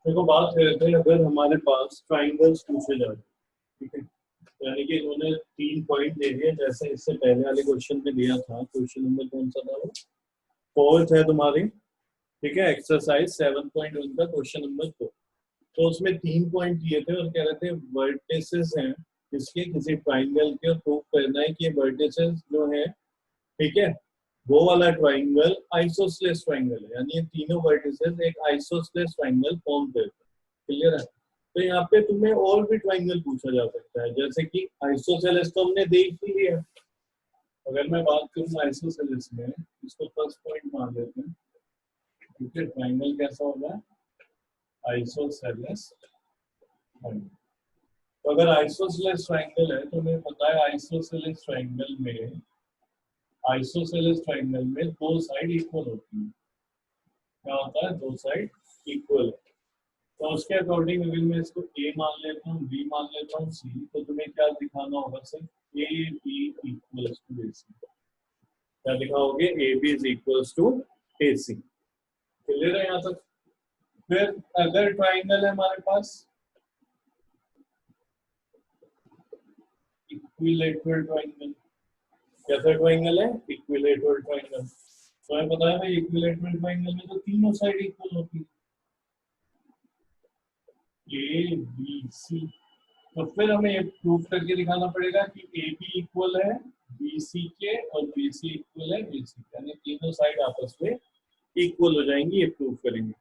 देखो बात करते हैं, अगर हमारे पास ट्राइंगल्स पूछे जाए, ठीक है, यानी कि इन्होंने 3 पॉइंट दे दिए जैसे इससे पहले वाले क्वेश्चन में दिया था। क्वेश्चन नंबर कौन सा था वो? फोर्थ है तुम्हारी, ठीक है, एक्सरसाइज 7.1 का क्वेश्चन नंबर 4। तो उसमें 3 पॉइंट दिए थे और कह रहे थे वर्टिसेस हैं इसके किसी ट्राइंगल के, प्रूव करना है कि ये वर्टिसेस जो है, ठीक है, वो वाला ट्राइंगल आइसोसेलेस ट्राइंगल है, यानी ये तीनों वर्टिसेस एक आइसोसेलेस ट्राइंगल फॉर्म करते हैं। क्लियर है? तो यहाँ पे तुम्हें और भी ट्राइंगल पूछा जा सकता है, जैसे कि आइसोसेलेस तो हमने देख ही लिया। अगर मैं बात करूँ आइसोसेलेस में, इसको फर्स्ट पॉइंट मान लेते हैं, ठीक है, ट्राइंगल कैसा होगा? आइसोसेलेस। तो अगर आइसोसेलेस ट्राइंगल है तो हमें पता है आइसोसेलेस ट्राइंगल में दो साइड इक्वल होती है। क्या होता है? दो साइड इक्वल है। तो उसके अकॉर्डिंग अगर मैं इसको ए मान लेता हूँ, बी मान लेता हूँ, सी, तो तुम्हें क्या दिखाना होगा? सिर्फ A B equals to A C. क्या दिखाओगे? A B is equals to A C. Clear है यहाँ तक? फिर अगर ट्राइंगल है हमारे पास इक्विलेटरल ट्राइंगल, कैसा ट्राइंगल है? Equilateral triangle. तो हमें पता है भाई इक्विलेटरल ट्राइंगल में तो तीनों साइड इक्वल होती है, ए बी सी। तो फिर हमें ये प्रूफ करके दिखाना पड़ेगा कि ए बी इक्वल है बी सी के और बी सी इक्वल है ए सी, यानी तीनों साइड आपस में इक्वल हो जाएंगी। ये प्रूफ करेंगे।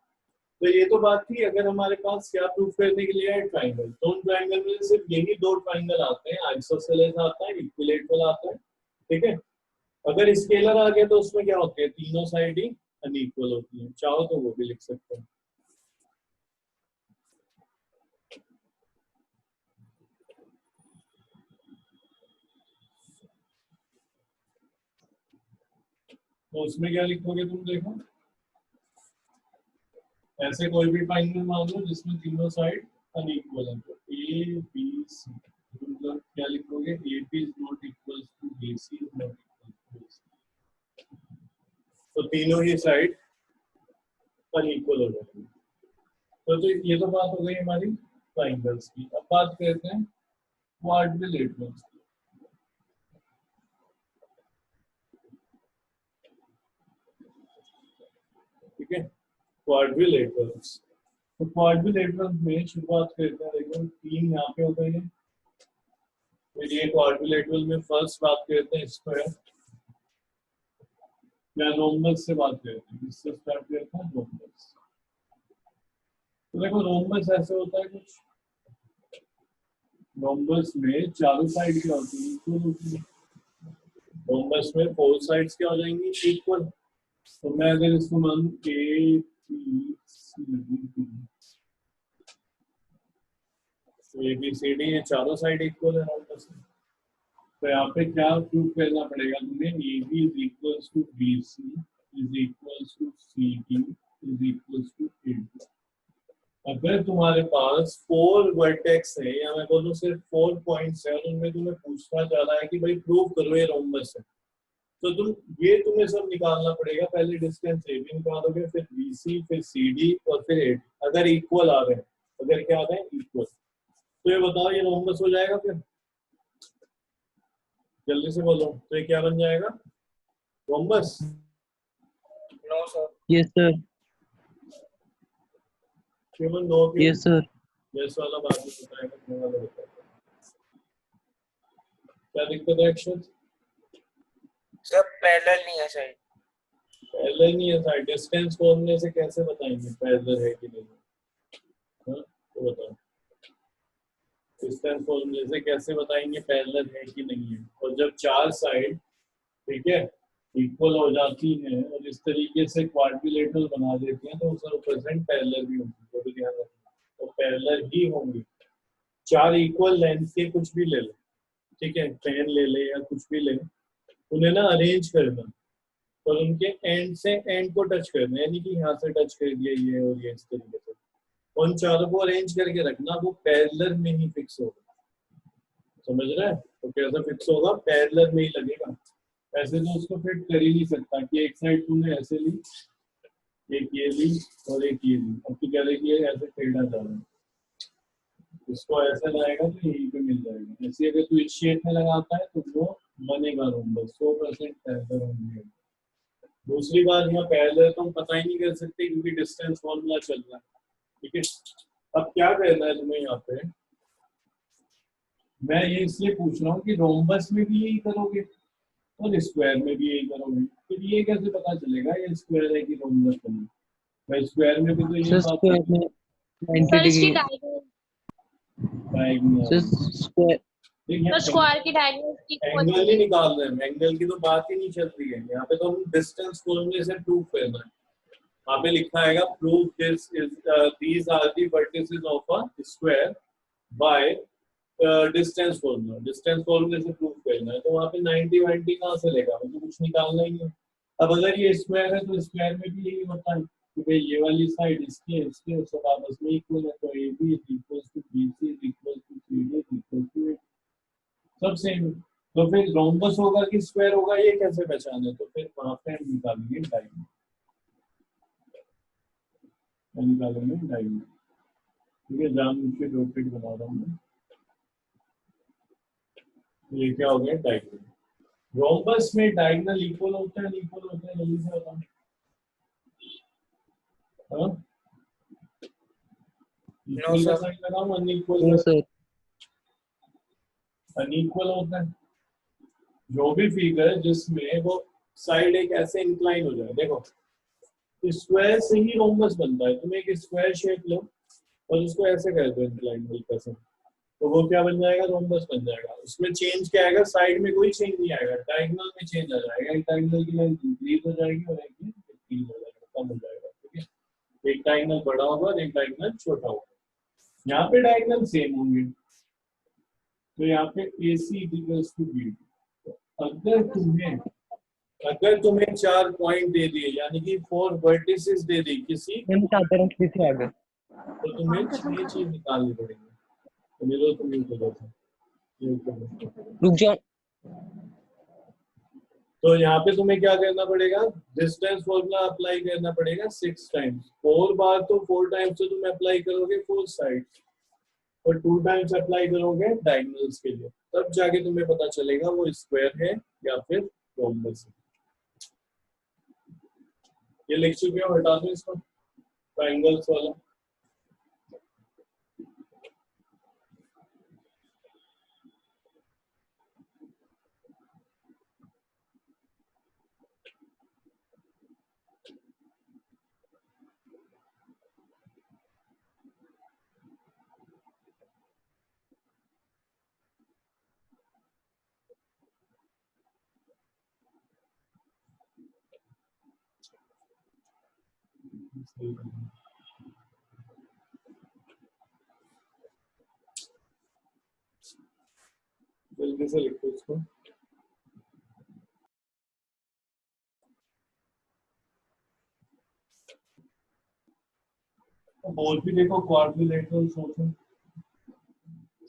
तो ये तो बात थी अगर हमारे पास क्या प्रूफ करने के लिए है? ट्राइंगल। तो उन ट्राइंगल में सिर्फ यही दो ट्राइंगल आते हैं, आइसोसेलेस आता है, इक्विलेटरल आता है, ठीक है। अगर स्केलर आ गया तो उसमें क्या होते हैं? तीनों साइड ही अनइक्वल होती है। चाहो तो वो भी लिख सकते हैं। तो उसमें क्या लिखोगे तुम? देखो, ऐसे कोई भी ट्राइंगल मान लो जिसमें तीनों साइड अनइक्वल है, तो ए बी सी, मतलब क्या लिखोगे? A B is not equal to B C is not equal to A C. तो तीनों ही साइड अनइक्वल हो जाएंगे। तो ये तो बात हो गई हमारी ट्राइंगल्स की। अब बात करते हैं क्वाड्रिलेटरल्स की। ठीक है, क्वाड्रिलेटरल्स। तो क्वाड्रिलेटरल्स में शुरुआत करते हैं। देखो, तीन यहाँ पे हो गए हैं। फिर ये क्वाड्रिलेटरल में फर्स्ट बात करते हैं स्क्वायर, या रोम्बस से बात करते हैं। इससे स्टार्ट करते हैं रोम्बस। तो देखो, रोम्बस ऐसे होता है कुछ। रोम्बस में चारों साइड क्या होती है? इक्वल होती है। रोम्बस में फोर साइड्स क्या हो जाएंगी? इक्वल। तो मैं अगर इसको मानूं ए बी सी डी, तो ए बी सी डी ये चारों साइड इक्वल है रोम्बस में। तो यहाँ पे क्या प्रूव करना पड़ेगा तुम्हें? A B is equals to B C is equals to C D is equals to A D. अगर तुम्हारे पास 4 वर्टेक्स है, या मैं बोलूँ सिर्फ 4 पॉइंट्स है, और उनमें तुम्हें पूछना चाह रहा है कि भाई प्रूव करो ये रोम्बस है, तो तुम्हें सब निकालना पड़ेगा। पहले डिस्टेंस ए बी निकालोगे, फिर बी सी, फिर सी डी और फिर ए डी। अगर इक्वल आ रहे हैं, अगर क्या आ रहे हैं? इक्वल, तो ये बताओ ये रोम्बस हो जाएगा? फिर जल्दी से बोलो, तो ये क्या बन जाएगा? Rhombus? No sir. Yes sir. क्यों नो? क्यों? Yes sir. यस वाला बात नहीं बताएगा, नो वाला बताएगा। क्या दिक्कत है अक्षर? सर पैरेलल नहीं है सर। पैरेलल नहीं है साइड। डिस्टेंस फॉर्मूले से कैसे बताएंगे पैरेलल है कि नहीं? हाँ, तो बताओ, डिस्टेंस फॉर्मूले से कैसे बताएंगे पैरेलल है कि नहीं है? और जब चार साइड, ठीक है, इक्वल हो जाती हैं और इस तरीके से क्वाड्रिलेटरल बना देती हैं, तो उसका रिप्रेजेंट पैरेलल भी होंगी। तो भी ध्यान रखना, तो पैरेलल ही होंगी। चार इक्वल लेंथ के कुछ भी ले ले, ठीक है, पेन ले ले या कुछ भी ले, उन्हें ना अरेंज करना और उनके एंड से एंड को टच करना, यानी कि यहाँ से टच कर दिया ये और ये, इस तरीके से उन चारों को अरेंज करके रखना। वो पैरेलल में ही फिक्स होगा। समझ रहे हैं? तो कैसे फिक्स होगा? पैरेलल में ही लगेगा। ऐसे तो उसको फिट कर ही नहीं सकता कि एक साइड तुमने ऐसे ली एक ये भी और एक ये भी। अब तो क्या देखिए ऐसे टेढ़ा जा रहा है, इसको ऐसे लाएगा तो यहीं पे मिल जाएगा। ऐसे अगर तू इस शेप में लगाता है तो वो बनेगा रोम्बस, 100% पैरेलल होंगे। दूसरी बात, यहाँ पैरेलल तो हम पता ही नहीं कर सकते क्योंकि डिस्टेंस फॉर्मूला चल रहा है, ठीक है। अब क्या करना है तुम्हें यहाँ पे, मैं ये इसलिए पूछ रहा हूँ कि रोम्बस में भी यही करोगे और स्क्वायर में भी यही करोगे, फिर ये कैसे पता चलेगा ये स्क्वायर है कि रोम्बस है। भाई स्क्वायर में भी तो ये सर बात स्क्वायर में 90 सर इसकी degree diagonal, square sir square की डायगोनल एंगल नहीं निकाल रहे हैं, एंगल की तो बात ही नहीं चल रही है यहाँ पे, तो हम डिस्टेंस फॉर्मूले से प्रूव करना है। वहाँ पे लिखा आएगा prove this is these are the vertices of a square by distance formula, distance फॉर्मूले से प्रूव करना है। तो वहाँ पे 90 90 कहाँ से लेगा, तो कुछ निकालना ही है। अब अगर ये स्क्वायर है तो स्क्वायर में भी यही होता है कि भाई ये वाली साइड इसके सब आपस में इक्वल है, तो A B is equal to B C is equal to C D is equal to, सब सेम। तो फिर रोम्बस होगा कि स्क्वायर होगा ये कैसे पहचाने, तो फिर वहां पे हम निकालेंगे डायगोनल, ठीक है। जानबूझ के डॉटेड बना रहा हूँ मैं, ये क्या हो गया डायगोनल। रोम्बस में डायगोनल इक्वल होता है, इक्वल होता है, जल्दी से बताओ। हाँ, इक्वल का साइन लगाऊं, अनइक्वल का, सर अनइक्वल होता है जो भी फिगर जिसमें वो साइड एक ऐसे इंक्लाइन हो जाए। देखो स्क्वायर से ही रोम्बस बनता है, तुम एक स्क्वायर शेप लो और उसको ऐसे कर दो इंक्लाइन हल्का सा, तो वो क्या बन जाएगा, रोम्बस बन जाएगा। उसमें चेंज क्या आएगा, साइड में कोई चेंज नहीं आएगा, डायगोनल में चेंज आ जाएगा। एक डायगोनल की लेंथ इंक्रीज हो जाएगी और एक की डिक्रीज हो जाएगा, कम हो जाएगा, ठीक है। एक डायगोनल बड़ा होगा और एक डायगोनल छोटा होगा। यहाँ पे डायगोनल सेम होंगे, तो यहाँ पे AC इक्वल्स टू BD। अगर तुम्हें 4 पॉइंट दे दिए, यानी कि 4 वर्टिसेस दे दी किसी, हम चाहते हैं किसी आगे तो तुम्हें 6 चीज निकालनी पड़ेगी। तो मेरे तुम ये करो, ये करो। रुक जाओ तो यहाँ पे तुम्हें क्या करना पड़ेगा, डिस्टेंस फॉर्मूला अप्लाई करना पड़ेगा 6 टाइम्स। 4 बार तो 4 टाइम्स तो तुम अप्लाई करोगे 4 साइड्स, और 2 टाइम्स अप्लाई करोगे डायगोनल्स के लिए, तब जाके तुम्हें पता चलेगा वो स्क्वायर है या फिर रोम्बस है। ये लिख चुके हो, हटा दो इसको, ट्रायंगल्स वाला। जल्दी से लिखो इसको। और भी देखो क्वाड्रिलेटरल सोचो,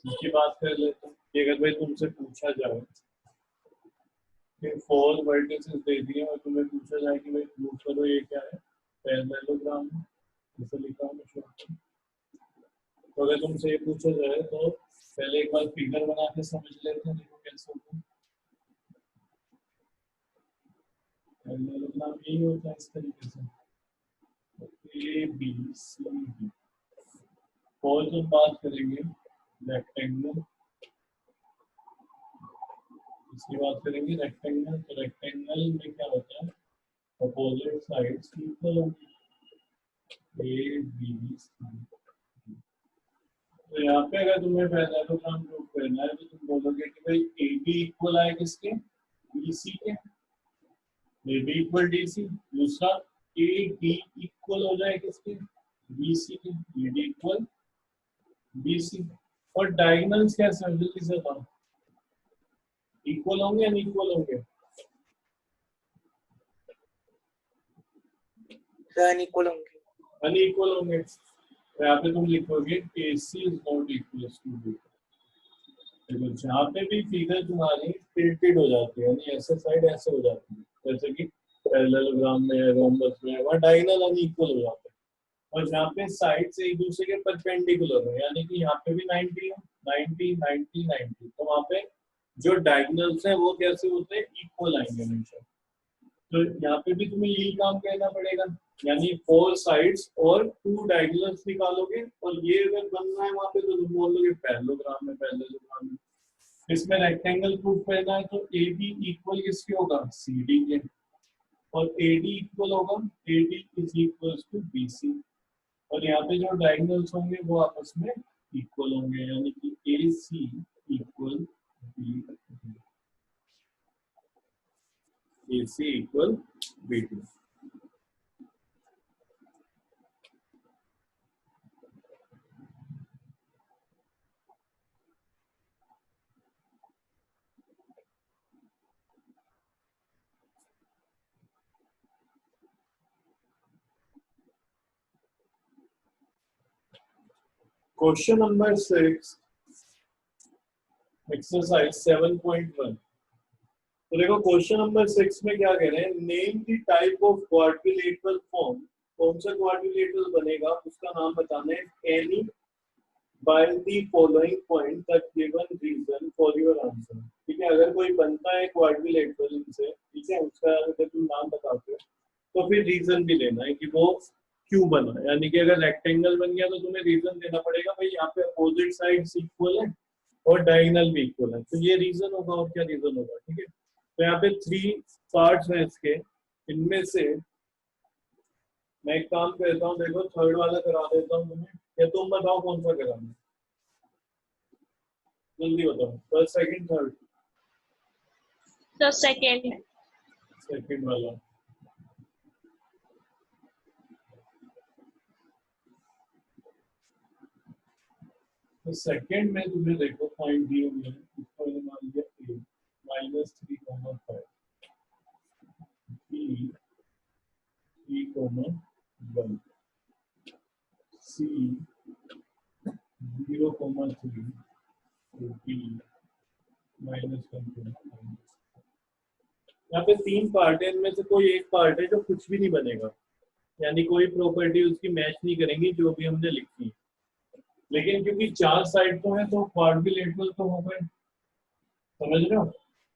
इसकी बात कर लेते हैं कि अगर भाई तुमसे पूछा जाए कि 4 वर्टिसेस दे दिए और तुम्हें पूछा जाए कि भाई प्रूव करो ये क्या है, पैरेललोग्राम है, जैसे लिखा है शॉर्ट में। तो अगर तुमसे ये पूछा जाए तो पहले एक बार फिगर बना के समझ लेते हैं, देखो कैसे होता है। पैरेललोग्राम यही होता है इस तरीके से, ए बी सी डी। और जब बात करेंगे रेक्टेंगल, इसकी बात करेंगे रेक्टेंगल, तो रेक्टेंगल में क्या होता है, अपोजिट साइड्स इक्वल होंगी, ए बी सी। तो यहाँ पे अगर तुम्हें पैरेललोग्राम प्रूव करना है तो तुम बोलोगे कि भाई ए बी इक्वल है किसके, बी सी के, A B equal D C. दूसरा ए डी इक्वल हो जाए किसके, बी सी के, A D equal B C. और डायगोनल्स कैसे, जल्दी से बताओ, इक्वल होंगे या अनइक्वल होंगे, अनइक्वल होंगे, अनइक्वल होंगे। तो यहाँ पे तुम लिखोगे AC is not equal to B। देखो जहाँ पे भी फिगर तुम्हारी टिल्टेड हो जाती है, यानी ऐसे साइड ऐसे हो जाती है, जैसे कि पैरेललोग्राम में है, रोम्बस में है, वहाँ डायगोनल अनइक्वल हो जाते हैं। और जहाँ पे साइड्स एक दूसरे के परपेंडिकुलर है, यानी कि यहाँ पे भी 90 है, 90 90 90, तो वहाँ पे जो डायगोनल्स हैं वो कैसे होते हैं, इक्वल आएंगे हमेशा। तो यहाँ पे भी तुम्हें यही काम करना पड़ेगा, यानी 4 साइड्स और 2 डायगोनल्स निकालोगे, और ये अगर बन रहा है वहाँ पे तो तुम बोलोगे पैरेललोग्राम में, पैरेललोग्राम में। इसमें रेक्टेंगल प्रूफ करना है तो ए बी इक्वल किसके होगा, सी डी के, और ए डी इक्वल होगा A D is equal to B C, और यहाँ पे जो डायगोनल्स होंगे वो आपस में इक्वल होंगे, यानी कि A C equal B D, A C equal B D. Question number 6, exercise 7.1। तो देखो क्वेश्चन नंबर 6 में क्या कह रहे हैं, name the type of quadrilateral form, कौन सा क्वाड्रिलेटरल बनेगा उसका नाम बताना है, any by the following point that given reason for your answer. ठीक है, अगर कोई बनता है क्वाड्रिलेटरल इनसे, ठीक है, उसका अगर तुम नाम बताते हो तो फिर रीजन भी देना है कि वो क्यों बना, यानी कि अगर रेक्टेंगल बन गया तो तुम्हें रीजन देना पड़ेगा भाई यहाँ पे अपोजिट साइड्स इक्वल है और डायगोनल भी इक्वल है, तो ये रीजन होगा, और क्या रीजन होगा। ठीक है, तो यहाँ पे 3 पार्ट्स हैं इसके, इनमें से मैं एक काम करता हूँ, देखो थर्ड वाला करा देता हूँ तुम्हें, या तुम बताओ कौन सा कराना, जल्दी बताओ, फर्स्ट सेकंड थर्ड। तो सेकंड वाला। तो सेकंड में तुम्हें देखो पॉइंट दिए हुए हैं, इसको मैंने मान लिया a -3,5 b 3,1 c 0,3 d -1,5। यहाँ पे 3 पार्ट है, इनमें से कोई एक पार्ट है जो कुछ भी नहीं बनेगा, यानी कोई प्रॉपर्टी उसकी मैच नहीं करेंगी जो भी हमने लिखी है, लेकिन क्योंकि 4 साइड तो है तो क्वाड्रिलेटरल तो हो गए, समझ रहे हो।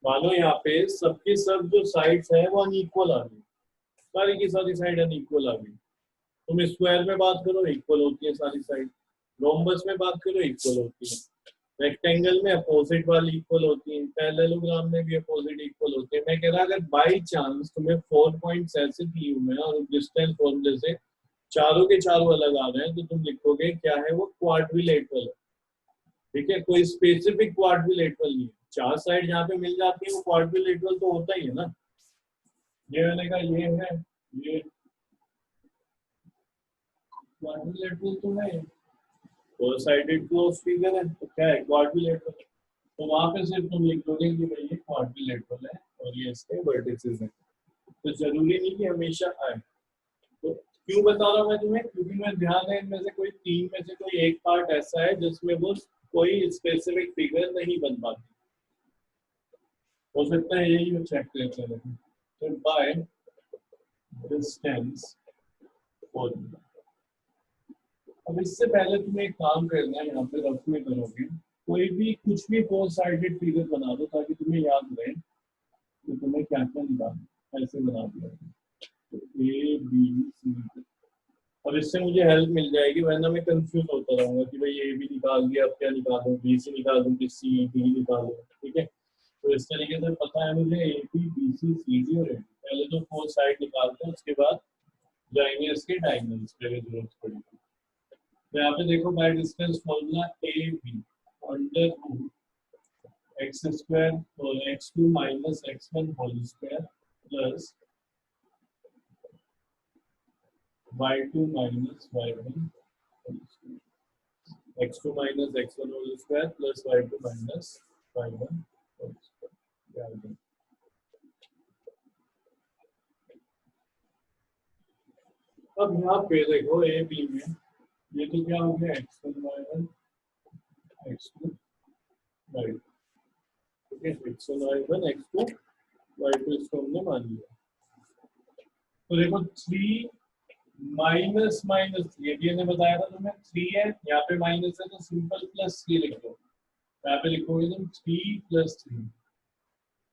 मानो यहाँ पे सबके सब जो साइड्स है वो अनइक्वल आ गई, सारी की सारी साइड अनइक्वल आ गई। तुम स्क्वायर में बात करो इक्वल होती है सारी साइड, रोम्बस में बात करो इक्वल होती है, रेक्टेंगल में अपोजिट वाली इक्वल होती है, पैरेललोग्राम में भी अपोजिट इक्वल होते हैं। मैं कह रहा अगर बाई चांस तुम्हें 4 पॉइंट्स ऐसे दिए हुए हैं और डिस्टेंस फॉर्मूले से चारों के चारों अलग आ रहे हैं, तो तुम लिखोगे क्या है वो, क्वाड्रिलेटरल है। ठीक है, कोई स्पेसिफिक क्वाड्रिलेटरल नहीं है, 4 साइड जहाँ पे मिल जाती है वो क्वाड्रिलेटरल तो होता ही है ना। ये मैंने कहा ये है, ये क्वाड्रिलेटरल तो है, 4 साइडेड क्लोज फिगर है, तो क्या है क्वाड्रिलेटरल। तो वहां पे सिर्फ तुम लिख दोगे कि भाई ये क्वाड्रिलेटरल है और ये इसके वर्टिसेस हैं, तो जरूरी नहीं कि हमेशा आए। तो क्यों बता रहा हूँ मैं तुम्हें, क्योंकि मैं ध्यान है इनमें से कोई 3 में से कोई एक पार्ट ऐसा है जिसमें वो कोई स्पेसिफिक फिगर नहीं बन पाती, हो सकता है यही चेक करते हैं। तो बाय डिस्टेंस फॉर्मूला, अब इससे पहले तुम्हें एक काम करना है, यहाँ पे रफ में करोगे, कोई भी कुछ भी 4 साइडेड फिगर बना दो ताकि तुम्हें याद रहे कि तुम्हें क्या क्या निकालना, ऐसे बना दिया तो ए बी सी, और इससे मुझे हेल्प मिल जाएगी, वरना मैं कंफ्यूज होता रहूंगा कि भाई ए बी निकाल दिया अब क्या निकालूं, बी सी निकाल दूं कि सी डी निकालूं। ठीक है, तो इस तरीके से पता है मुझे A B C C D और ए, पहले तो 4 साइड निकालते हैं, उसके बाद जाएंगे इसके डायगोनल्स पे जरूरत पड़ेगी। तो यहाँ पे देखो by distance formula A B under root X square और x2 minus x1 whole square plus y2 minus y1 whole square, x2 minus x1 whole square plus y2 minus y1 whole square. अब यहाँ पे देखो A B में ये तो क्या हो गया, x1 y1 x2 y2, ठीक है, x1 y1 x2 y2 इसको हमने मान लिया। तो देखो 3 माइनस माइनस 3 ये ने बताया था तुम्हें 3 है, यहाँ पे माइनस है तो सिंपल प्लस 3 लिख दो, यहाँ पे लिखोगे तुम 3 प्लस 3।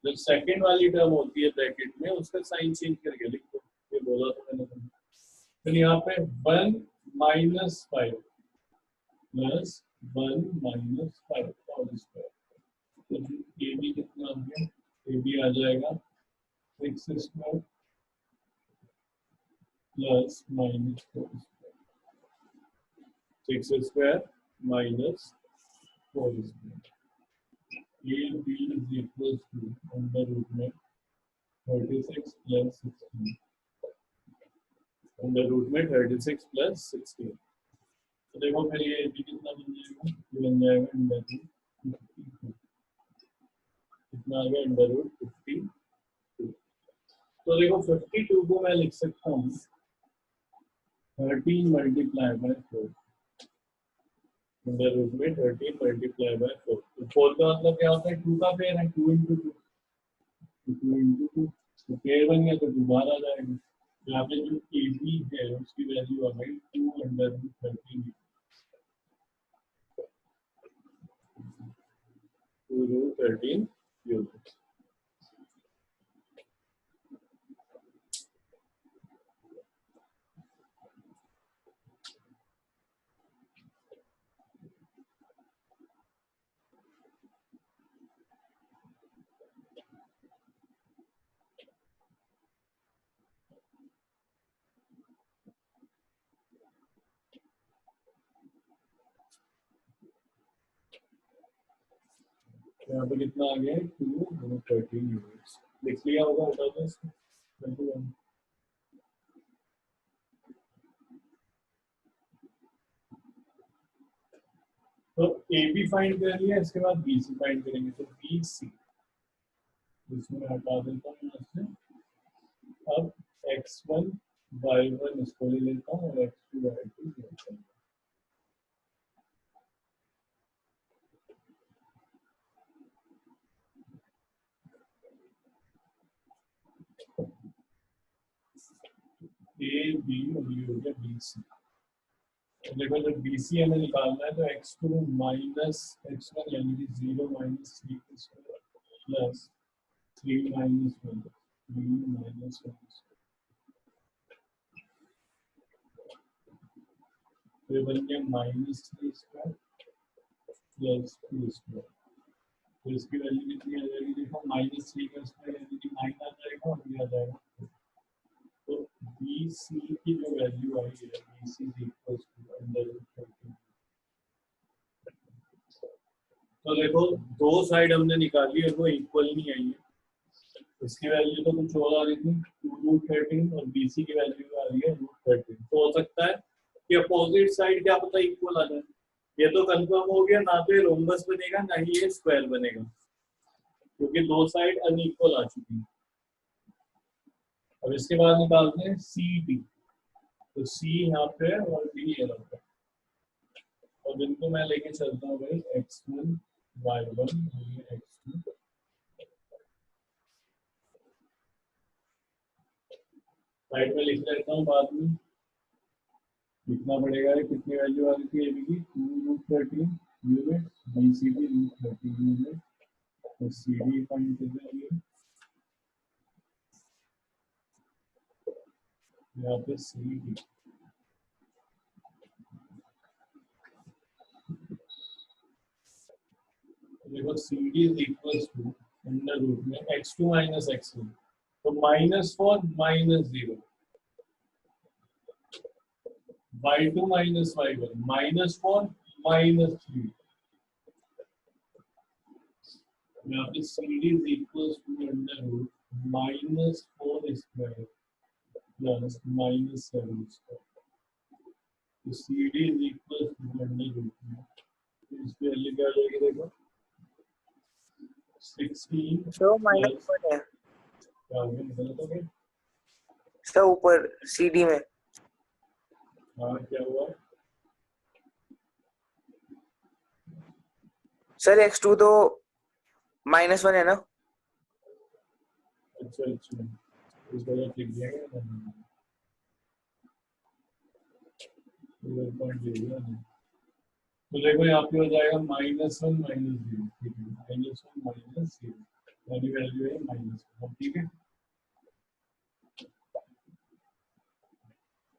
जो सेकंड वाली टर्म होती है ब्रैकेट में उसका साइन चेंज करके लिख दो, ये बोला था मैंने तुम्हें। फिर यहाँ पे 1 minus 5 plus 1 minus 5 whole square, तो ये भी कितना हो गया, ये भी आ जाएगा 6 square plus minus 4 square, 6 square minus 4 square. A B is equal to under root में 36 प्लस 16, अंडर रूट में 36 प्लस 16। तो देखो फिर ये भी कितना बन जाएगा, ये बन जाएगा अंडर रूट 52, कितना आ गया अंडर रूट 52। तो देखो 52 को मैं लिख सकता हूँ 13 मल्टीप्लाई बाय 4, अंडर रूट में 13 मल्टीप्लाई बाय 4। तो 4 का मतलब क्या होता है, 2 का पेयर है, 2 इंटू 2, 2 इंटू 2, तो पेयर बन गया तो 2 बार आ जाएगा। यहाँ पे जो ए बी है उसकी वैल्यू आ गई 2 अंडर रूट 13, 2 रूट 13 यूनिट्स। यहाँ पे कितना आ गया 2 रूट 13 यूनिट्स, लिख लिया होगा, बता दो इसको 21। तो ए बी फाइंड कर लिया, इसके बाद बी सी फाइंड करेंगे, तो बी सी इसमें हटा देता हूँ यहाँ से। अब x1 y1 इसको ले लेता हूँ और x2 y2 लेता हूँ। ए बी और ये हो गया बी सी। देखो जब बी सी हमें निकालना है तो x2 माइनस x1 यानी कि 0 माइनस 3 प्लस 3 माइनस 1, 3 माइनस 1, तो बन गया माइनस 3 स्क्वायर प्लस 2 स्क्वायर। तो इसकी वैल्यू कितनी आ जाएगी, देखो माइनस 3 का स्क्वायर यानी कि 9 आ जाएगा और ये आ जाएगा। तो बी सी की जो वैल्यू आई है B C is equal to under root 13। तो देखो दो साइड हमने निकाली और वो इक्वल नहीं आई है, इसकी वैल्यू तो कुछ और आ रही थी 2 रूट 13 और बी सी की वैल्यू आ रही है रूट 13। तो हो सकता है कि अपोजिट साइड क्या पता इक्वल आ जाए, ये तो कंफर्म हो गया, ना तो ये रोम्बस बनेगा ना ही ये स्क्वायर बनेगा, क्योंकि दो साइड अनइक्वल आ चुकी है। अब इसके बाद निकालते हैं सी डी, तो सी यहाँ पे है और डी यहाँ पे, और इनको मैं लेके चलता हूँ भाई x1 y1 ये x2, साइड में लिख लेता हूँ, बाद में लिखना पड़ेगा कितनी वैल्यू आ रही थी ए बी की 2 रूट 13 यूनिट, बी सी भी रूट 13 यूनिट, तो सी डी फाइंड कर देंगे यहाँ पे सी डी। देखो C D is equal to under root में x2 माइनस x1, तो -4 -0, y2 माइनस y1 -4 -3, यहाँ पे C D is equal to under root -4 square plus -7 square, तो C D is equal to under root में इसकी value क्या आ जाएगी, देखो 16 तो प्लस -1 है क्या हो गया, गलत हो गया, सब ऊपर CD में। हाँ क्या हुआ, सर x2 तो -1 है ना। अच्छा अच्छा इस वजह लिख दिया गया। 0.0 तो देखो यहाँ पे हो जाएगा -1 -0, ठीक है, -1 -0 यानी वैल्यू है -1, ठीक है।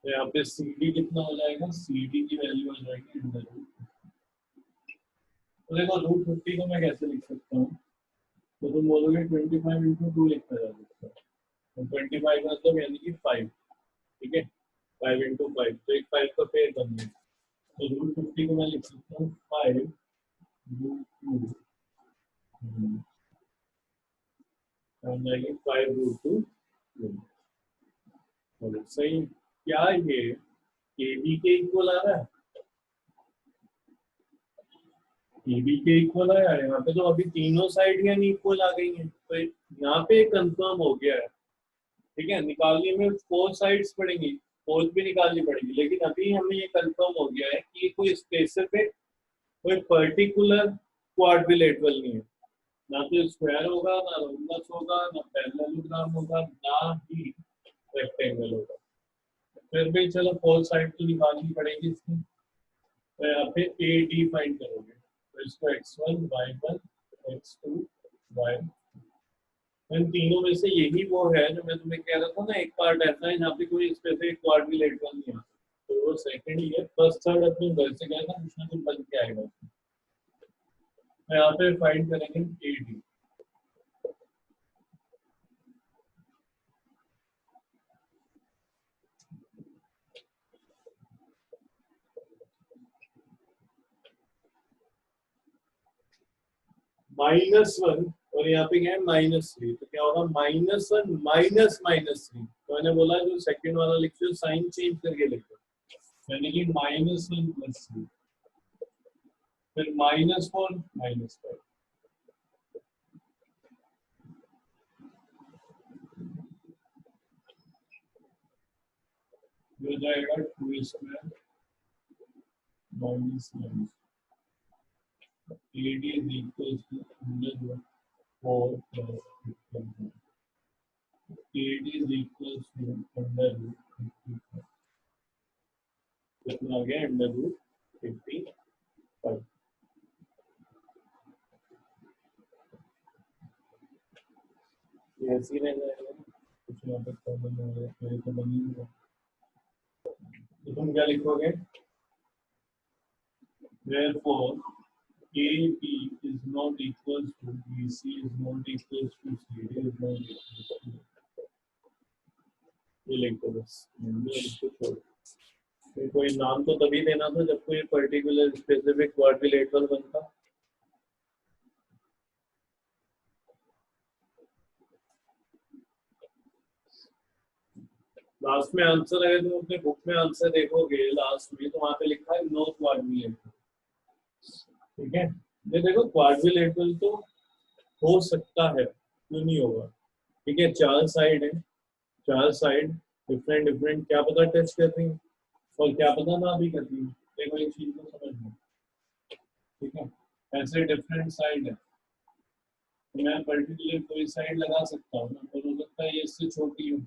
तो यहाँ पे सी डी कितना हो जाएगा, सी डी की वैल्यू हो जाएगी अंडर रूट। तो देखो √50 को मैं कैसे लिख सकता हूँ, तो तुम बोलोगे 25 × 2 लिखा जा सकता है, तो 25 मतलब यानी कि 5, ठीक है, 5 × 5, तो एक 5 का पेयर बन गया। तो √50 को मैं लिख सकता हूँ 5 √2 बन जाएगी 5 √2। सही, क्या ये ए बी के इक्वल आ रहा है, ए बी के इक्वल आया है। यहाँ पे तो अभी तीनों साइड यानी इक्वल आ गई हैं, तो यहाँ पे कंफर्म हो गया है, ठीक है। निकालने में 4 साइड्स पड़ेंगी, 4 भी निकालनी पड़ेगी, लेकिन अभी हमें ये कंफर्म हो गया है कि कोई स्पेसिफिक कोई पर्टिकुलर क्वाड्रिलेटरल नहीं है, ना तो स्क्वायर होगा, ना रोमबस होगा, ना पैरेललोग्राम होगा, ना ही रेक्टेंगल होगा। फिर भी चलो 4 साइड तो निकालनी पड़ेगी इसकी। तो यहाँ पे ए डी फाइंड करोगे, तो इसको x1 y1 x2 y, इन तीनों में से यही वो है जो मैं तुम्हें कह रहा था ना, एक पार्ट ऐसा है जहाँ पे कोई स्पेसिफिक क्वाड्रिलेटरल नहीं आता, तो वो सेकंड ही है। फर्स्ट थर्ड अपने घर से गया था, कुछ ना कुछ बन के आएगा। तो यहाँ पे फाइंड करेंगे ए डी। -1 और यहाँ पे क्या है -3, तो क्या होगा -1 -3। तो मैंने बोला जो सेकंड वाला लिखो साइन चेंज करके लिखो, यानी कि -1 + 3, फिर -4 -5, हो जाएगा 2² -9। AD is equal to √4 + 15. AD is equal to √55, कितना आ गया √55। ये ऐसे ही रह जाएगा, कुछ यहाँ पे कॉमन हो गया, मेरे को बनी नहीं है। तो तुम क्या लिखोगे, therefore AB is not equal to BC is not equal to CD is not equal to, ये लिख दो बस, इसको छोड़। फिर कोई नाम तो तभी देना था जब कोई पर्टिकुलर स्पेसिफिक क्वाड्रिलेटरल बनता। लास्ट में आंसर अगर तुम अपने बुक में आंसर देखोगे लास्ट में, तो वहां पे लिखा है नो क्वाड्रिलेटरल, ठीक है। ये देखो क्वाड्रिलेटरल तो हो सकता है, क्यों नहीं होगा, ठीक है। 4 साइड है, 4 साइड डिफरेंट डिफरेंट क्या पता टच कर रही है, और क्या पता ना भी कर रही है। देखो एक चीज को समझना, ठीक है। ऐसे डिफरेंट साइड है, तो मैं पर्टिकुलर कोई साइड लगा सकता हूँ ना, और हो सकता है ये इससे छोटी हो,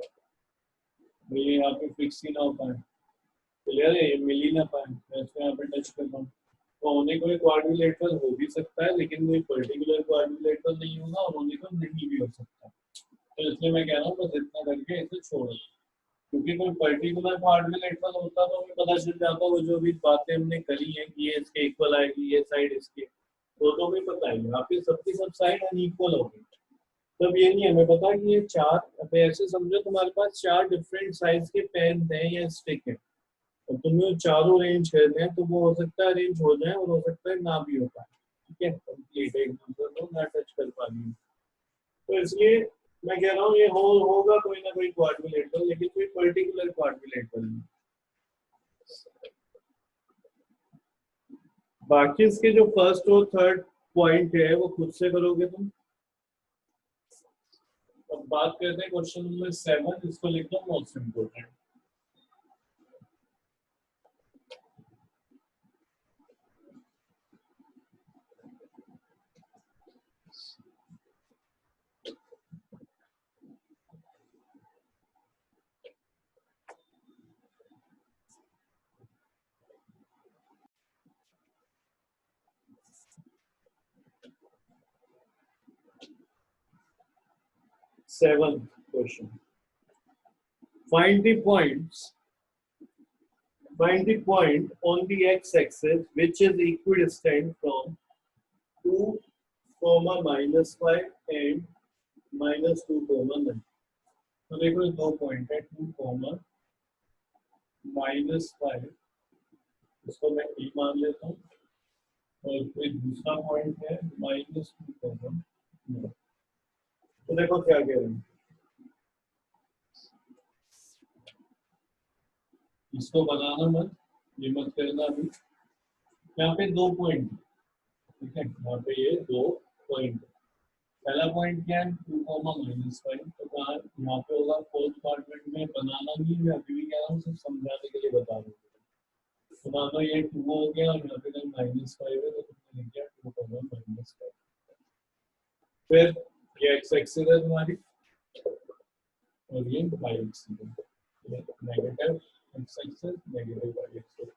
ये यहाँ पे फिक्स ही ना हो पाए, क्लियर है, ये मिल ही ना पाए, मैं इसको यहाँ पे टच कर रहा हूँ। तो होने को क्वाड्रिलेटरल हो भी सकता है, लेकिन कोई पर्टिकुलर क्वाड्रिलेटरल नहीं होगा, और होने को नहीं भी हो सकता। तो इसलिए मैं कह रहा हूँ बस इतना करके इसे छोड़ दो, क्योंकि कोई पर्टिकुलर क्वाड्रिलेटरल होता तो हमें पता चल जाता, वो जो भी बातें हमने करी है कि ये इसके इक्वल आएगी, ये साइड इसके, तो भी पता है। यहाँ पे सबकी सब साइड अनइक्वल हो गई, तब ये नहीं हमें पता कि ये 4, अब ऐसे समझो तुम्हारे पास 4 डिफरेंट साइज के पेन हैं या स्टिक है, और तुम्हें वो चारों अरेंज करने हैं, तो वो हो सकता है अरेंज हो जाए और हो सकता है ना भी हो पाए, ठीक है। कंप्लीट एक दूसरे को ना टच कर पा रही, तो इसलिए मैं कह रहा हूँ ये होगा कोई ना कोई क्वाड्रिलेटरल, लेकिन कोई पर्टिकुलर क्वाड्रिलेटरल नहीं। बाकी इसके जो फर्स्ट और थर्ड पॉइंट है वो खुद से करोगे तुम। अब बात करते हैं क्वेश्चन नंबर 7, इसको लिख दो most important. seventh question. Find the point on the x-axis which is equidistant from 2, -5 and -2, तो देखो ये दो पॉइंट है 2, -5, इसको मैं e मान लेता हूँ और फिर दूसरा पॉइंट है -2, तो देखो क्या कह रहे हैं, इसको बनाना मत, ये मत करना अभी। यहाँ पे दो पॉइंट, ठीक है, यहाँ पे ये दो पॉइंट। पहला पॉइंट क्या है 2, -5, तो कहाँ यहाँ पे होगा फोर्थ क्वाड्रेंट में, बनाना नहीं, मैं अभी भी कह रहा हूँ, सिर्फ समझाने के लिए बता रहा हूँ। तो मान लो ये 2 हो गया और यहाँ पे -5 है, तो तुमने लिख दिया 2, -5। फिर ये x एक्सिस है तुम्हारी और ये y एक्सिस है, negative x axis, negative y axis.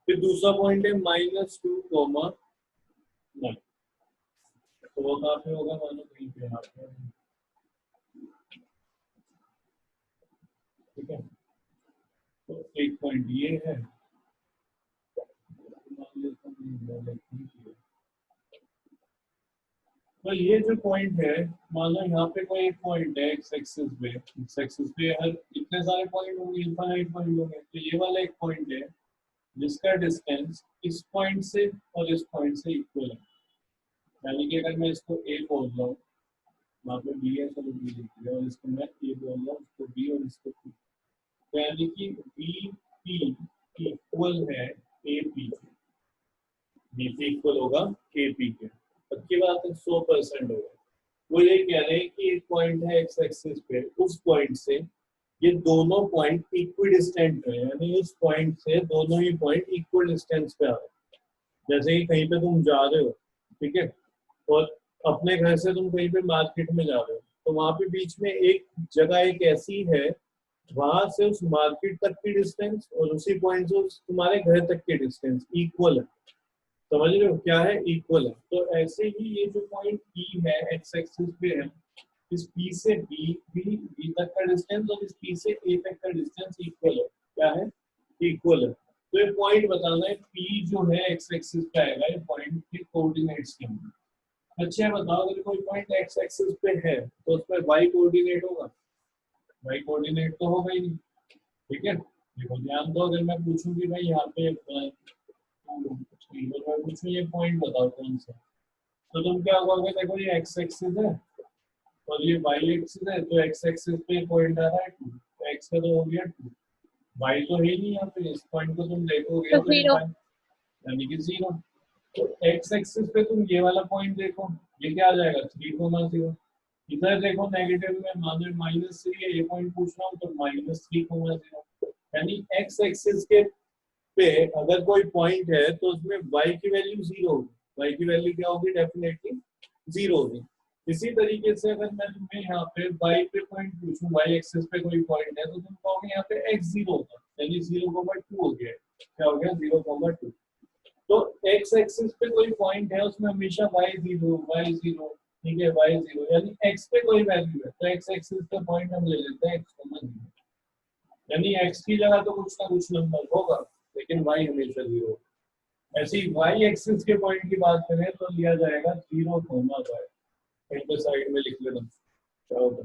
फिर दूसरा पॉइंट है -2, 9, तो वो कहाँ पे होगा, मानो कहीं पे यहाँ पे, ठीक है। तो एक पॉइंट ये है, तो ये जो पॉइंट है, मान लो यहाँ पे कोई एक पॉइंट है x एक्सिस पे हर इतने सारे पॉइंट होंगे, इनफाइनाइट पॉइंट होंगे, तो ये वाला एक पॉइंट है जिसका डिस्टेंस इस पॉइंट से और इस पॉइंट से इक्वल है। यानी कि अगर मैं इसको a बोल रहा हूँ, वहाँ पे b है, चलो b लिख दिया, और इसको मैं a बोल रहा हूँ, इसको b और इसको p, तो यानी कि bp इक्वल है ap, bp इक्वल होगा ap के। पक्की बात है, 100% होगा। वो ये कह रहे हैं कि एक पॉइंट है x एक्सिस पे, उस पॉइंट से ये दोनों पॉइंट इक्विडिस्टेंट है, यानी उस पॉइंट से दोनों ही पॉइंट इक्वल डिस्टेंस पे आ रहे हैं। जैसे कि कहीं पे तुम जा रहे हो, ठीक है, और अपने घर से तुम कहीं पे मार्केट में जा रहे हो, तो वहां पे बीच में एक जगह एक ऐसी है, वहां से उस मार्केट तक की डिस्टेंस और उसी पॉइंट से तुम्हारे घर तक की डिस्टेंस इक्वल है। समझ रहे हो क्या है, इक्वल है। तो ऐसे ही ये जो पॉइंट P है x एक्सिस पे है, इस P से B तक का डिस्टेंस और इस P से A तक का डिस्टेंस इक्वल है। क्या है, इक्वल है। तो ये पॉइंट बताना है P जो है x एक्सिस पे आएगा, ये पॉइंट के कोऑर्डिनेट्स के अंदर। अच्छा बताओ, अगर कोई पॉइंट x एक्सिस पे है तो उसमें y कोऑर्डिनेट होगा, y कोऑर्डिनेट तो होगा ही नहीं, ठीक है। देखो ध्यान दो, अगर मैं पूछूं कि भाई यहाँ पे मैं पूछूं ये पॉइंट बताओ कौन सा, तो तुम क्या कहोगे, देखो ये x एक्सिस है और ये y एक्सिस है, तो x एक्सिस पे पॉइंट आ रहा है 2, तो x का तो हो गया 2, y तो है ही नहीं यहाँ पे, इस पॉइंट को तुम देखोगे तो तो ये 0, यानी कि 0। तो x एक्सिस पे तुम ये वाला पॉइंट देखो, ये क्या आ जाएगा 3,0। इधर देखो नेगेटिव में, मान लो -3 है, ये पॉइंट पूछ रहा हूँ, तो -3,0, यानी x एक्सिस के पे अगर कोई पॉइंट है तो उसमें y की वैल्यू 0 होगी, y की वैल्यू क्या होगी, डेफिनेटली 0 होगी। इसी तरीके से अगर मैं तुम्हें यहाँ पे y पे पॉइंट पूछूं, y एक्सिस पे कोई पॉइंट है, तो तुम कहोगे यहाँ पे x 0 होगा, यानी 0,2 हो गया, क्या हो गया 0,2। तो x एक्सिस पे कोई पॉइंट है, उसमें हमेशा y 0, ठीक है, y 0, यानी x पे कोई वैल्यू है, तो x एक्सिस पे पॉइंट हम ले लेते हैं x, यानी x की जगह तो कुछ ना कुछ नंबर होगा, लेकिन y हमेशा 0। ऐसे ही y एक्सिस के पॉइंट की बात करें तो लिया जाएगा 0, y, कहीं पे साइड में लिख लेना, क्या होगा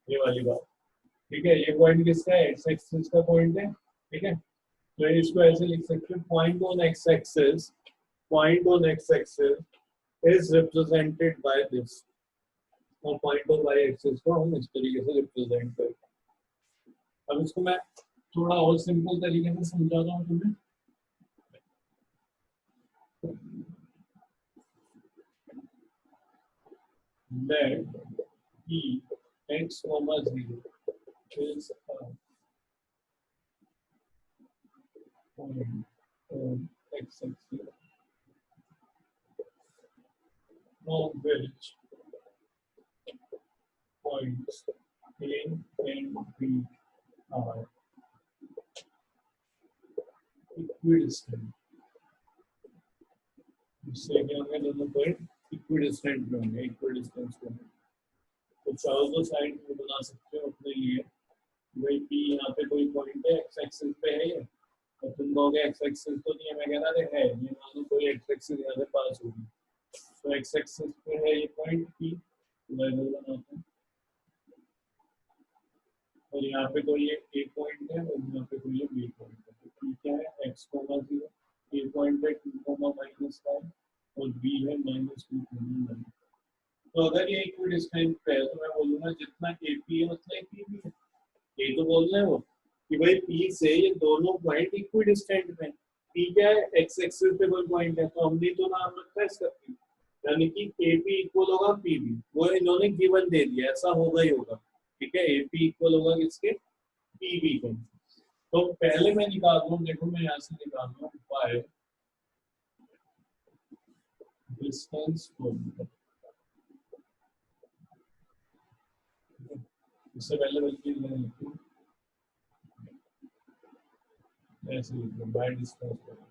ये वाली बात, ठीक है। ये पॉइंट किसका है, x एक्सिस का पॉइंट है, ठीक है। तो इसको ऐसे लिख सकते हैं, point on x axis is represented by this, और पॉइंट ऑन y एक्सिस को हम इस तरीके से रिप्रेजेंट करते हैं। अब इसको मैं थोड़ा और सिंपल तरीके से समझाता हूँ तुम्हें। Let E x, 0 is a point on x axis from which points A and B are equidistant. इससे क्या होंगे, दोनों पॉइंट इक्विडिस्टेंट होंगे, इक्विडिस्टेंस होंगे। तो चाहो तो साइड में बना सकते हो अपने लिए। भाई पी यहाँ पे कोई पॉइंट है, एक्स एक्सिस पे है ये, और तुम कहोगे एक्स एक्सिस तो नहीं है, मैं कह रहा है ये मानो कोई एक्स एक्सिस यहाँ से पास होगी, तो एक्स एक्सिस पे है ये पॉइंट पी, बनाते हैं। और यहाँ पे कोई एक ए पॉइंट है और यहाँ पे कोई बी पॉइंट है, तो पी क्या है x,0, ए पॉइंट है 2,-5 और बी है -2,9। तो अगर ये इक्विडिस्टेंट पे है तो मैं बोलूंगा जितना ए पी है उतना पी भी है। ये तो बोल रहे हैं वो कि भाई पी से ये दोनों पॉइंट इक्विडिस्टेंट में, पी क्या है एक्स एक्सिस पे कोई पॉइंट है, तो हमने तो नाम रखा है इसका पी, यानी कि ए पी इक्वल होगा पी बी, वो इन्होंने गिवन दे दिया, ऐसा होगा ही होगा। ठीक है, ए पी इक्वल होगा किसके, पी बी के। तो पहले मैं निकाल रहा हूँ, देखो मैं यहाँ से निकाल रहा हूँ बाय डिस्टेंस फॉर्मूला। इससे पहले बल्कि मैं लिखूँ ऐसे लिख लो बाय डिस्टेंस फॉर्मूला।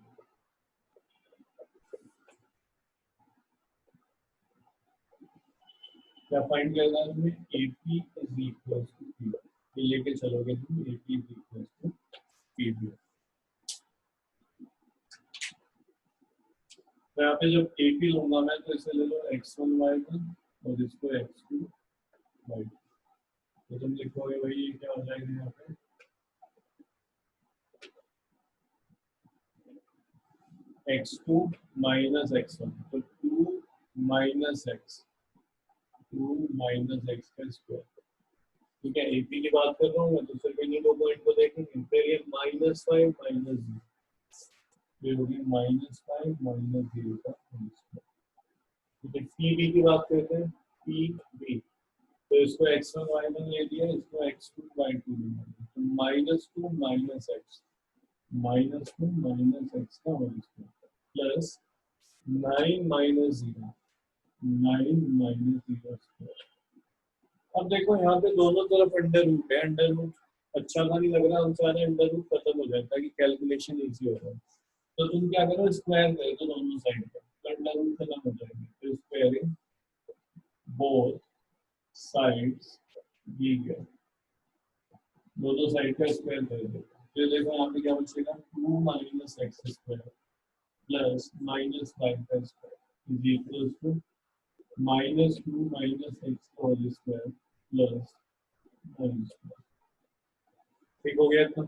क्या फाइंड करना है तुम्हें, AP is equal to P, ये लेके चलोगे तुम, AP is equal to PB। तो यहाँ पे जब AP लूंगा मैं तो इसे ले लो x1 y1 और इसको x2 y2, तो तुम लिखोगे भाई ये क्या हो जाएगा यहाँ पे x2 माइनस x1, तो 2 माइनस x, 2 माइनस x का स्क्वायर। ठीक है, AP की बात कर रहा हूँ मैं, तो सिर्फ इन्हीं दो पॉइंट को देखेंगे, फिर ये -5 माइनस 0, ये होगी -5 माइनस 0 का होल स्क्वायर। ठीक है, PB की बात करते हैं, PB, तो इसको x1 y1 ले लिया, इसको x2 y2 ले लिया, तो -2 माइनस x, -2 माइनस x का whole square plus 9 minus 0, 9 minus 0 square. अब देखो यहाँ पे दोनों तरफ अंडर रूट है, अंडर रूट अच्छा का नहीं लग रहा, हम चाह रहे हैं अंडर रूट खत्म हो जाए ताकि कैलकुलेशन इजी हो जाए। तो तुम क्या करो, स्क्वायर कर दो दोनों साइड पे, तो अंडर रूट खत्म हो जाएंगे, तो स्क्वायरिंग बोथ साइड्स दी गया, दोनों साइड का स्क्वायर कर दो। फिर देखो यहाँ पे क्या बचेगा, 2 माइनस एक्स स्क्वायर प्लस -5 का square is equal to -2 minus X का होल स्क्वायर प्लस 9 स्क्वायर। ठीक हो गया, तो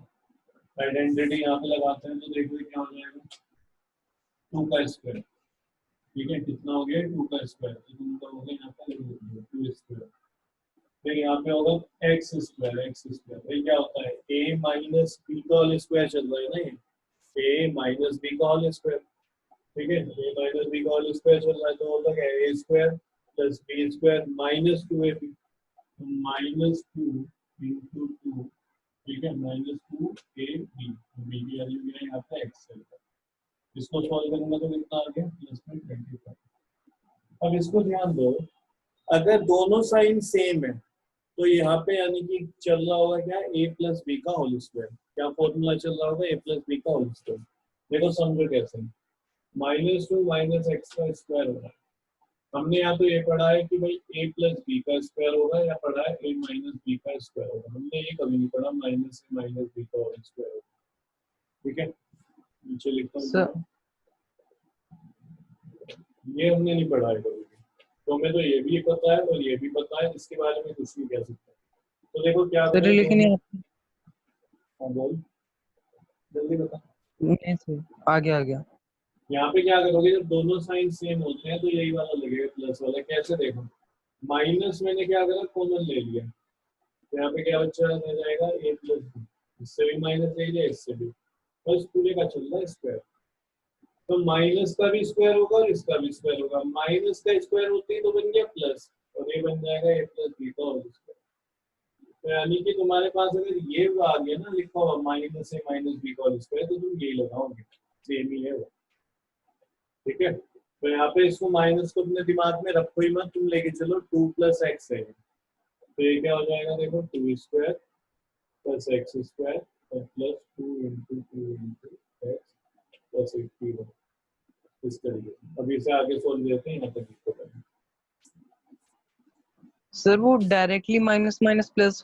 आइडेंटिटी यहाँ पे लगाते हैं तो देखो क्या हो जाएगा, 2 का स्क्वायर। ठीक है, कितना हो गया 2 का स्क्वायर, तो तुम कहोगे यहाँ पे 2 स्क्वायर, फिर यहाँ पे होगा एक्स स्क्वायर, एक्स स्क्वायर भाई क्या होता है a माइनस बी का होल स्क्वायर चल रहा है ना, ये a माइनस बी का होल स्क्वायर। ठीक है, a माइनस बी का होल स्क्वायर चल रहा है, तो होता है a square plus B square minus 2ab, -2 into 2। ठीक है, -2ab, बी की वैल्यू क्या है यहाँ पे x है, इसको सॉल्व करूंगा तो कितना आ गया +25। अब इसको ध्यान दो, अगर दोनों साइन सेम है तो यहाँ पे यानी कि चल रहा होगा क्या, a प्लस बी का होल स्क्वायर, क्या फॉर्मूला चल रहा होगा a प्लस बी का होल स्क्वायर। देखो समझो कैसे, -2 माइनस एक्स का स्क्वायर हो रहा है, हमने यहाँ तो ये पढ़ा है कि भाई a प्लस बी का स्क्वायर होगा, या पढ़ा है a माइनस बी का स्क्वायर होगा, हमने ये कभी नहीं पढ़ा माइनस a माइनस बी का होल स्क्वायर होगा। ठीक है, नीचे लिखता हूँ, ये हमने नहीं पढ़ा है कभी भी, तो हमें तो ये भी पता है और ये भी पता है, इसके बारे में कुछ नहीं कह सकते। तो देखो क्या सर लेकिन करें, यहाँ हाँ बोल जल्दी बता। नहीं सर, आ गया। यहाँ पे क्या करोगे, जब दोनों साइन सेम होते हैं तो यही वाला लगेगा प्लस वाला, कैसे देखो, माइनस मैंने क्या करा कॉमन ले लिया, तो यहाँ पे क्या बच्चा रह जाएगा a प्लस बी, इससे भी माइनस ले लिया, इससे भी, बस पूरे का चल रहा है स्क्वायर, तो माइनस का भी स्क्वायर होगा और इसका भी स्क्वायर होगा, माइनस का स्क्वायर होते ही तो बन गया प्लस, और ये बन जाएगा a प्लस बी का होल स्क्वायर। तो यानी कि तुम्हारे पास अगर ये आ गया ना लिखा हुआ माइनस a माइनस बी का होल स्क्वायर, तो तुम यही लगाओगे, सेम ही है वो। ठीक है, तो यहाँ पे इसको माइनस को अपने दिमाग में रखो ही मत, तुम लेके चलो 2 प्लस एक्स है, तो ये क्या हो जाएगा देखो 2 स्क्वायर प्लस एक्स स्क्वायर और plus 2 into 2 into x plus 81, इस तरीके से। अब इसे आगे सोल्व देते हैं, यहाँ तक इसको करें। सर वो डायरेक्टली माइनस माइनस प्लस